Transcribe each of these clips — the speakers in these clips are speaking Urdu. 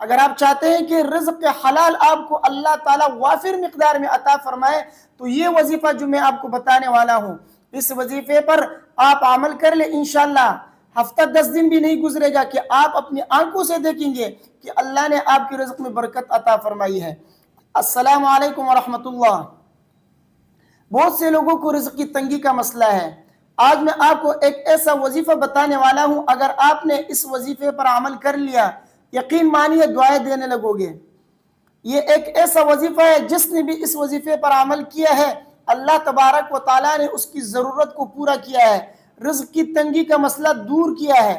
اگر آپ چاہتے ہیں کہ رزق حلال آپ کو اللہ تعالیٰ وافر مقدار میں عطا فرمائے تو یہ وظیفہ جو میں آپ کو بتانے والا ہوں، اس وظیفے پر آپ عمل کر لیں انشاءاللہ۔ ہفتہ 10 دن بھی نہیں گزرے گا کہ آپ اپنی آنکھوں سے دیکھیں گے کہ اللہ نے آپ کی رزق میں برکت عطا فرمائی ہے۔ السلام علیکم ورحمۃ اللہ۔ بہت سے لوگوں کو رزق کی تنگی کا مسئلہ ہے۔ آج میں آپ کو ایک ایسا وظیفہ بتانے والا ہوں، اگر آپ نے اس وظیفے پر عمل کر لیا، یقین مانیے دعائیں دینے لگو گے۔ یہ ایک ایسا وظیفہ ہے جس نے بھی اس وظیفے پر عمل کیا ہے، اللہ تبارک و تعالیٰ نے اس کی ضرورت کو پورا کیا ہے، رزق کی تنگی کا مسئلہ دور کیا ہے۔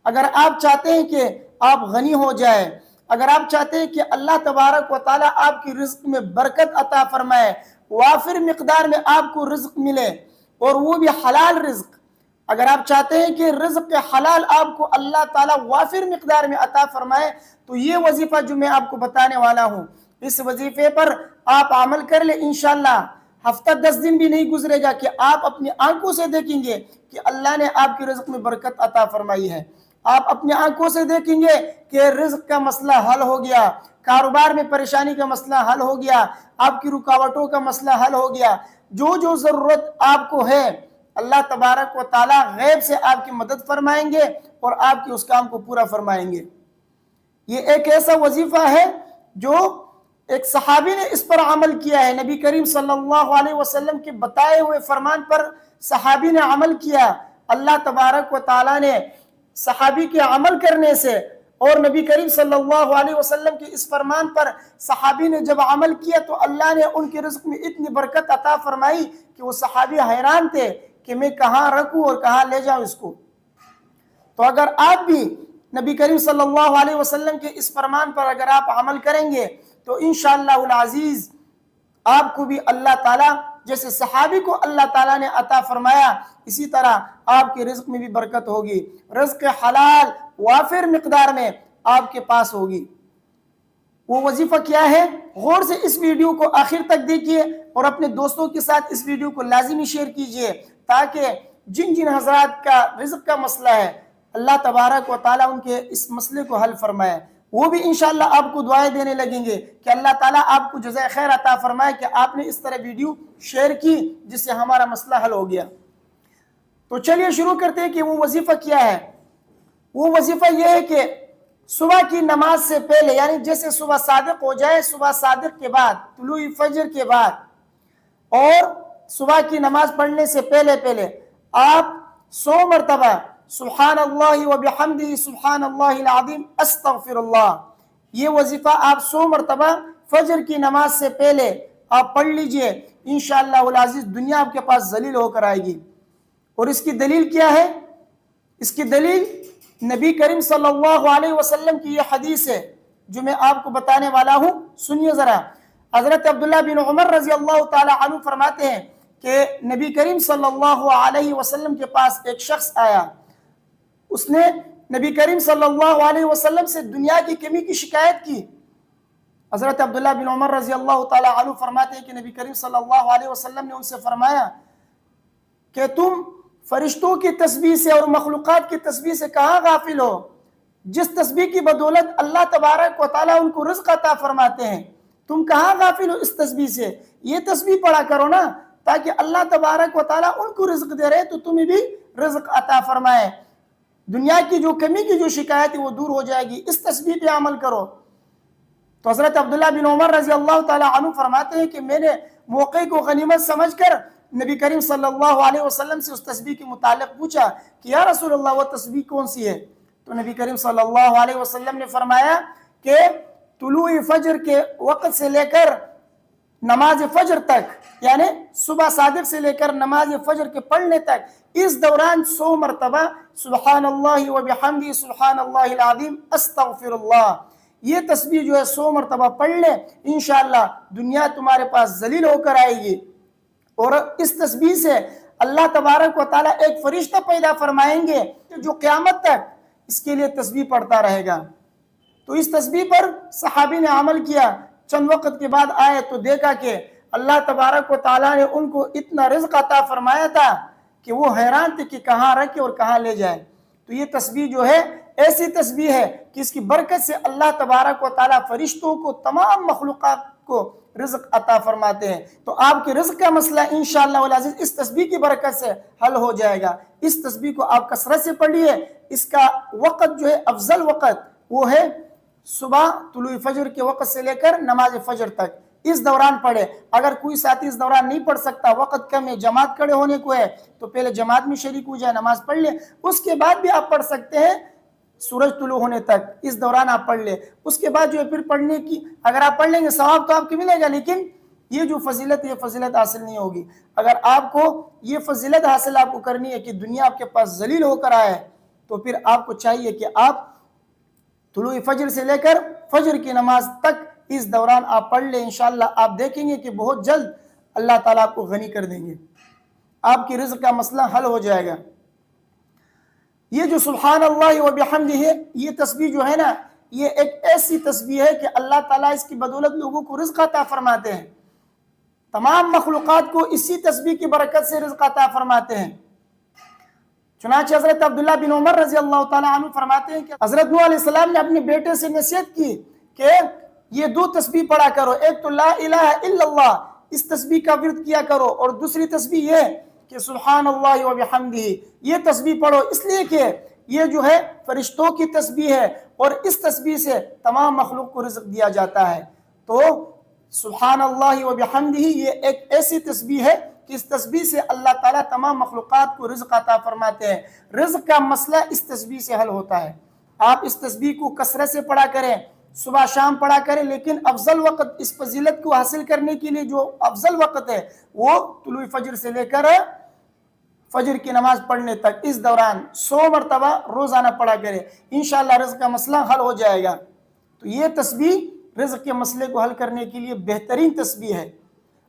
اگر آپ چاہتے ہیں کہ آپ غنی ہو جائے، اگر آپ چاہتے ہیں کہ اللہ تبارک و تعالیٰ آپ کی رزق میں برکت عطا فرمائے، وافر مقدار میں آپ کو رزق ملے اور وہ بھی حلال رزق، اگر آپ چاہتے ہیں کہ رزق حلال آپ کو اللہ تعالیٰ وافر مقدار میں عطا فرمائے تو یہ وظیفہ جو میں آپ کو بتانے والا ہوں، اس وظیفے پر آپ عمل کر لیں انشاءاللہ۔ ہفتہ 10 دن بھی نہیں گزرے گا کہ آپ اپنی آنکھوں سے دیکھیں گے کہ اللہ نے آپ کی رزق میں برکت عطا فرمائی ہے۔ آپ اپنی آنکھوں سے دیکھیں گے کہ رزق کا مسئلہ حل ہو گیا، کاروبار میں پریشانی کا مسئلہ حل ہو گیا، آپ کی رکاوٹوں کا مسئلہ حل ہو گیا، جو ضرورت آپ کو ہے اللہ تبارک و تعالیٰ غیب سے آپ کی مدد فرمائیں گے اور آپ کی اس کام کو پورا فرمائیں گے۔ یہ ایک ایسا وظیفہ ہے جو ایک صحابی نے اس پر عمل کیا ہے، نبی کریم صلی اللہ علیہ وسلم کے بتائے ہوئے فرمان پر صحابی نے عمل کیا۔ اللہ تبارک و تعالیٰ نے صحابی کے عمل کرنے سے اور نبی کریم صلی اللہ علیہ وسلم کے اس فرمان پر صحابی نے جب عمل کیا تو اللہ نے ان کے رزق میں اتنی برکت عطا فرمائی کہ وہ صحابی حیران تھے کہ میں کہاں رکھوں اور کہاں لے جاؤں اس کو۔ تو اگر آپ بھی نبی کریم صلی اللہ علیہ وسلم کے اس فرمان پر اگر آپ عمل کریں گے تو انشاءاللہ العزیز آپ کو بھی اللہ تعالیٰ جیسے صحابی کو اللہ تعالیٰ نے عطا فرمایا، اسی طرح آپ کے رزق میں بھی برکت ہوگی، رزق حلال وافر مقدار میں آپ کے پاس ہوگی۔ وہ وظیفہ کیا ہے؟ غور سے اس ویڈیو کو آخر تک دیکھیے اور اپنے دوستوں کے ساتھ اس ویڈیو کو لازمی شیئر کیجئے تاکہ جن حضرات کا رزق کا مسئلہ ہے اللہ تبارک و تعالیٰ ان کے اس مسئلے کو حل فرمائے، وہ بھی انشاءاللہ آپ کو دعائیں دینے لگیں گے کہ اللہ تعالیٰ آپ کو جزائے خیر عطا فرمائے کہ آپ نے اس طرح ویڈیو شیئر کی جس سے ہمارا مسئلہ حل ہو گیا۔ تو چلیے شروع کرتے ہیں کہ وہ وظیفہ کیا ہے۔ وہ وظیفہ یہ ہے کہ صبح کی نماز سے پہلے، یعنی جیسے صبح صادق ہو جائے، صبح صادق کے بعد، طلوع فجر کے بعد اور صبح کی نماز پڑھنے سے پہلے آپ 100 مرتبہ سبحان اللہ و بحمدہ سبحان اللہ العظیم استغفر اللہ، یہ وظیفہ آپ 100 مرتبہ فجر کی نماز سے پہلے آپ پڑھ لیجئے، انشاءاللہ العزیز دنیا آپ کے پاس ذلیل ہو کر آئے گی۔ اور اس کی دلیل کیا ہے؟ اس کی دلیل نبی کریم صلی اللہ علیہ وسلم کی یہ حدیث ہے جو میں آپ کو بتانے والا ہوں، سنیے ذرا۔ حضرت عبداللہ بن عمر رضی اللہ تعالی عنہ فرماتے ہیں کہ نبی کریم صلی اللہ علیہ وسلم کے پاس ایک شخص آیا، اس نے نبی کریم صلی اللہ علیہ وسلم سے دنیا کی کمی کی شکایت کی۔ حضرت عبداللہ بن عمر رضی اللہ تعالی عنہ فرماتے ہیں کہ نبی کریم صلی اللہ علیہ وسلم نے ان سے فرمایا کہ تم فرشتوں کی تسبیح سے اور مخلوقات کی تسبیح سے کہاں غافل ہو؟ جس تسبیح کی بدولت اللہ تبارک و تعالیٰ ان کو رزق عطا فرماتے ہیں، تم کہاں غافل ہو اس تسبیح سے؟ یہ تسبیح پڑھا کرو نا تاکہ اللہ تبارک و تعالیٰ ان کو رزق دے رہے تو تمہیں بھی رزق عطا فرمائے، دنیا کی جو کمی کی جو شکایت ہے وہ دور ہو جائے گی، اس تسبیح پہ عمل کرو۔ تو حضرت عبداللہ بن عمر رضی اللہ تعالیٰ عنہ فرماتے ہیں کہ میں نے موقع کو غنیمت سمجھ کر نبی کریم صلی اللہ علیہ وسلم سے اس تسبیح کے متعلق پوچھا کہ یا رسول اللہ وہ تسبیح کون سی ہے؟ تو نبی کریم صلی اللہ علیہ وسلم نے فرمایا کہ طلوع فجر کے وقت سے لے کر نماز فجر تک، یعنی صبح صادق سے لے کر نماز فجر کے پڑھنے تک، اس دوران 100 مرتبہ سبحان اللہ و بحمدہ سبحان اللہ العظیم استغفر اللہ، یہ تسبیح جو ہے 100 مرتبہ پڑھ لیں، انشاءاللہ دنیا تمہارے پاس ذلیل ہو کر آئے گی۔ اور اس تسبیح سے اللہ تبارک و تعالیٰ ایک فرشتہ پیدا فرمائیں گے جو قیامت تک اس کے لیے تسبیح پڑھتا رہے گا۔ تو اس تسبیح پر صحابی نے عمل کیا، چند وقت کے بعد آئے تو دیکھا کہ اللہ تبارک و تعالیٰ نے ان کو اتنا رزق عطا فرمایا تھا کہ وہ حیران تھے کہ کہاں رکھے اور کہاں لے جائے۔ تو یہ تسبیح جو ہے ایسی تسبیح ہے کہ اس کی برکت سے اللہ تبارک و تعالیٰ فرشتوں کو تمام مخلوقات کو رزق عطا فرماتے ہیں۔ تو آپ کے رزق کا مسئلہ انشاءاللہ العزیز اس تسبیح کی برکت سے حل ہو جائے گا۔ اس تسبیح کو آپ کثرت سے پڑھیے۔ اس کا وقت جو ہے افضل وقت وہ ہے صبح طلوع فجر کے وقت سے لے کر نماز فجر تک، اس دوران پڑھے۔ اگر کوئی ساتھی اس دوران نہیں پڑھ سکتا، وقت کم ہے، جماعت کھڑے ہونے کو ہے، تو پہلے جماعت میں شریک ہو جائے، نماز پڑھ لے۔ اس کے بعد بھی آپ پڑھ سکتے ہیں سورج طلوع ہونے تک، اس دوران آپ پڑھ لیں۔ اس کے بعد جو ہے پھر پڑھنے کی اگر آپ پڑھ لیں گے ثواب تو آپ کو ملے گا، لیکن یہ جو فضیلت یہ فضیلت حاصل نہیں ہوگی۔ اگر آپ کو یہ فضیلت حاصل آپ کو کرنی ہے کہ دنیا آپ کے پاس ذلیل ہو کر آئے، تو پھر آپ کو چاہیے کہ آپ طلوع فجر سے لے کر فجر کی نماز تک اس دوران آپ پڑھ لیں۔ انشاءاللہ آپ دیکھیں گے کہ بہت جلد اللہ تعالیٰ آپ کو غنی کر دیں گے، آپ کی رزق کا مسئلہ حل ہو جائے گا۔ یہ جو سبحان اللہ و بحمدہ ہے، یہ تسبیح جو ہے نا، یہ ایک ایسی تسبیح ہے کہ اللہ تعالیٰ اس کی بدولت لوگوں کو رزق عطا فرماتے ہیں۔ تمام مخلوقات کو اسی تسبیح کی برکت سے رزق عطا فرماتے ہیں۔ چنانچہ حضرت عبداللہ بن عمر رضی اللہ تعالیٰ عنہ فرماتے ہیں کہ حضرت نوح علیہ السلام نے اپنے بیٹے سے نصیحت کی کہ یہ دو تسبیح پڑھا کرو، ایک تو لا الہ الا اللہ، اس تسبیح کا ورد کیا کرو، اور دوسری تسبیح یہ کہ سبحان اللہ و بحمدہ، یہ تسبیح پڑھو، اس لیے کہ یہ جو ہے فرشتوں کی تسبیح ہے اور اس تسبیح سے تمام مخلوق کو رزق دیا جاتا ہے۔ تو سبحان اللہ و بحمدہ یہ ایک ایسی تسبیح ہے کہ اس تسبیح سے اللہ تعالیٰ تمام مخلوقات کو رزق عطا فرماتے ہیں۔ رزق کا مسئلہ اس تسبیح سے حل ہوتا ہے۔ آپ اس تسبیح کو کثرت سے پڑھا کریں، صبح شام پڑھا کریں، لیکن افضل وقت اس فضیلت کو حاصل کرنے کے لیے جو افضل وقت ہے وہ طلوع فجر سے لے کر فجر کی نماز پڑھنے تک، اس دوران 100 مرتبہ روزانہ پڑھا کرے، انشاءاللہ رزق کا مسئلہ حل ہو جائے گا۔ تو یہ تسبیح رزق کے مسئلے کو حل کرنے کے لیے بہترین تسبیح ہے۔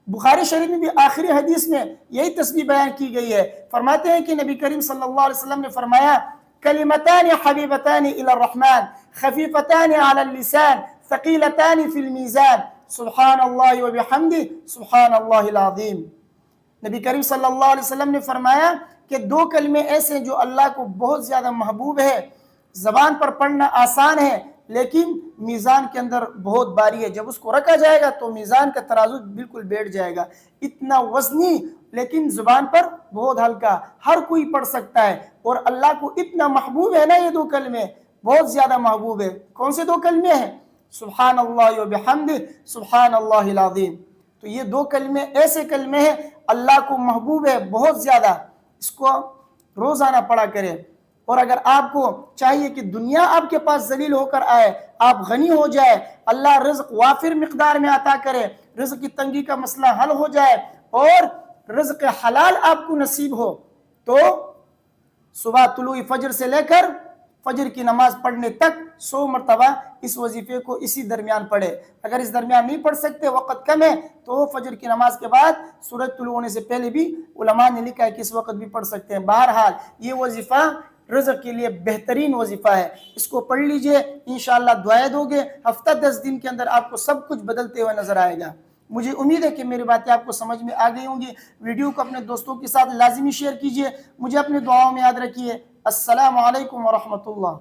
بخاری شریف میں بھی آخری حدیث میں یہی تسبیح بیان کی گئی ہے۔ فرماتے ہیں کہ نبی کریم صلی اللہ علیہ وسلم نے فرمایا کلمتان حبیبتان الی الرحمن خفیفتان علی اللسان ثقیلتان فی المیزان سبحان اللہ و بحمدہ سبحان اللہ العظیم۔ نبی کریم صلی اللہ علیہ وسلم نے فرمایا کہ دو کلمے ایسے جو اللہ کو بہت زیادہ محبوب ہے، زبان پر پڑھنا آسان ہے لیکن میزان کے اندر بہت باری ہے، جب اس کو رکھا جائے گا تو میزان کا ترازو بالکل بیٹھ جائے گا، اتنا وزنی لیکن زبان پر بہت ہلکا، ہر کوئی پڑھ سکتا ہے، اور اللہ کو اتنا محبوب ہے نا یہ دو کلمے، بہت زیادہ محبوب ہے۔ کون سے دو کلمے ہیں؟ سبحان اللہ و بحمدہ سبحان اللہ العظیم۔ تو یہ دو کلمے ایسے کلمے ہیں اللہ کو محبوب ہے بہت زیادہ، اس کو روزانہ پڑھا کرے۔ اور اگر آپ کو چاہیے کہ دنیا آپ کے پاس ذلیل ہو کر آئے، آپ غنی ہو جائے، اللہ رزق وافر مقدار میں عطا کرے، رزق کی تنگی کا مسئلہ حل ہو جائے اور رزق حلال آپ کو نصیب ہو، تو صبح طلوع فجر سے لے کر فجر کی نماز پڑھنے تک 100 مرتبہ اس وظیفے کو اسی درمیان پڑھے۔ اگر اس درمیان نہیں پڑھ سکتے، وقت کم ہے، تو فجر کی نماز کے بعد سورج طلوع ہونے سے پہلے بھی علماء نے لکھا ہے کہ اس وقت بھی پڑھ سکتے ہیں۔ بہرحال یہ وظیفہ رزق کے لیے بہترین وظیفہ ہے، اس کو پڑھ لیجئے، انشاءاللہ دعائیں دو گے، ہفتہ 10 دن کے اندر آپ کو سب کچھ بدلتے ہوئے نظر آئے گا۔ مجھے امید ہے کہ میری باتیں آپ کو سمجھ میں آ گئی ہوں گی۔ ویڈیو کو اپنے دوستوں کے ساتھ لازمی شیئر کیجئے، مجھے اپنے دعاؤں میں یاد رکھیے۔ السلام علیکم ورحمۃ اللہ۔